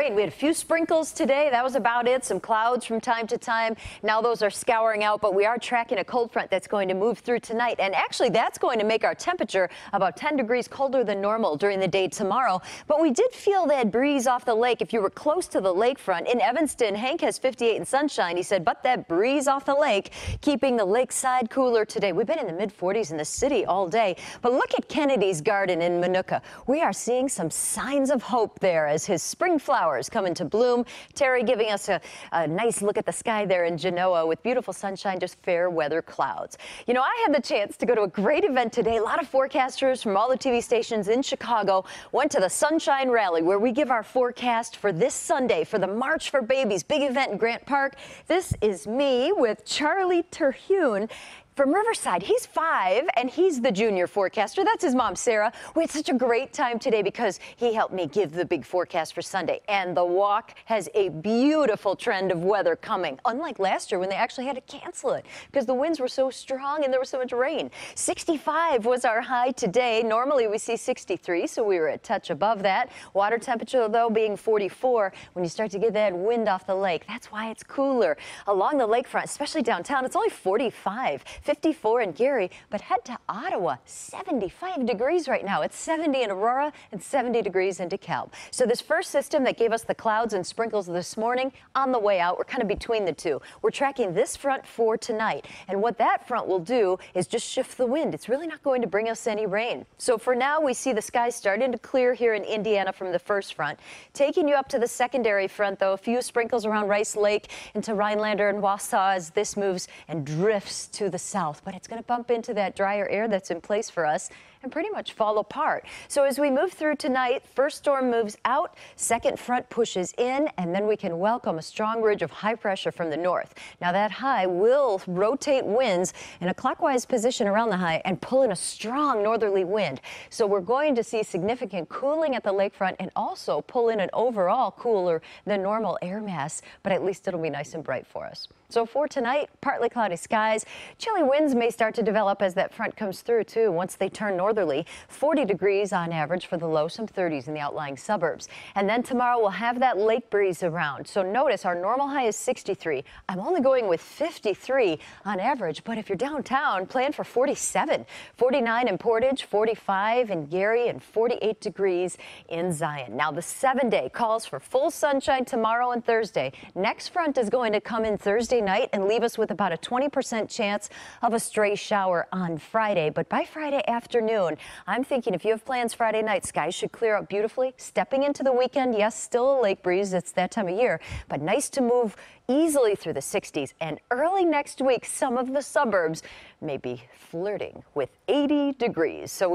rain. We had a few sprinkles today. That was about it. Some clouds from time to time. Now those are scouring out, but we are tracking a cold front that's going to move through tonight. And actually, that's going to make our temperature about 10 degrees colder than normal during the day tomorrow. But we did feel that breeze off the lake. If you were close to the lakefront in Evanston, Hank has 58 and sunshine. He said, but that breeze off the lake, keeping the lakeside cooler today. We've been in the mid-40s in the city all day. But look at Kennedy's garden in Minooka. We are seeing some signs of hope there as his spring flowers come into bloom. Terry giving us a nice look at the sky there in Genoa with beautiful sunshine, just fair weather clouds. You know, I had the chance to go to a great event today. A lot of forecasters from all the TV stations in Chicago went to the Sunshine Rally, where we give our forecast for this Sunday for the March for Babies big event in Grant Park. This is me with Charlie Terhune from Riverside. He's 5 and he's the junior forecaster. That's his mom, Sarah. We had such a great time today because he helped me give the big forecast for Sunday. And the walk has a beautiful trend of weather coming, unlike last year when they actually had to cancel it because the winds were so strong and there was so much rain. 65 was our high today. Normally we see 63, so we were a touch above that. Water temperature, though, being 44. When you start to get that wind off the lake, that's why it's cooler. Along the lakefront, especially downtown, it's only 45. 54 in Gary, but head to Ottawa, 75 degrees right now. It's 70 in Aurora and 70 degrees in DeKalb. So this first system that gave us the clouds and sprinkles this morning, on the way out, we're kind of between the two. We're tracking this front for tonight. And what that front will do is just shift the wind. It's really not going to bring us any rain. So for now, we see the skies starting to clear here in Indiana from the first front. Taking you up to the secondary front, though, a few sprinkles around Rice Lake into Rhinelander and Wausau as this moves and drifts to the south. But it's going to bump into that drier air that's in place for us and pretty much fall apart. So as we move through tonight, first storm moves out, second front pushes in, and then we can welcome a strong ridge of high pressure from the north. Now that high will rotate winds in a clockwise position around the high and pull in a strong northerly wind. So we're going to see significant cooling at the lakefront and also pull in an overall cooler than normal air mass, but at least it'll be nice and bright for us. So for tonight, partly cloudy skies. Chilly winds may start to develop as that front comes through, too, once they turn northerly. 40 degrees on average for the low, some 30s in the outlying suburbs. And then tomorrow we'll have that lake breeze around. So notice our normal high is 63. I'm only going with 53 on average, but if you're downtown, plan for 47. 49 in Portage, 45 in Gary, and 48 degrees in Zion. Now the 7-day calls for full sunshine tomorrow and Thursday. Next front is going to come in Thursday night and leave us with about a 20% chance of a stray shower on Friday. But by Friday afternoon, I'm thinking if you have plans Friday night, skies should clear up beautifully. Stepping into the weekend, yes, still a lake breeze. It's that time of year, but nice to move easily through the 60s. And early next week, some of the suburbs may be flirting with 80 degrees. So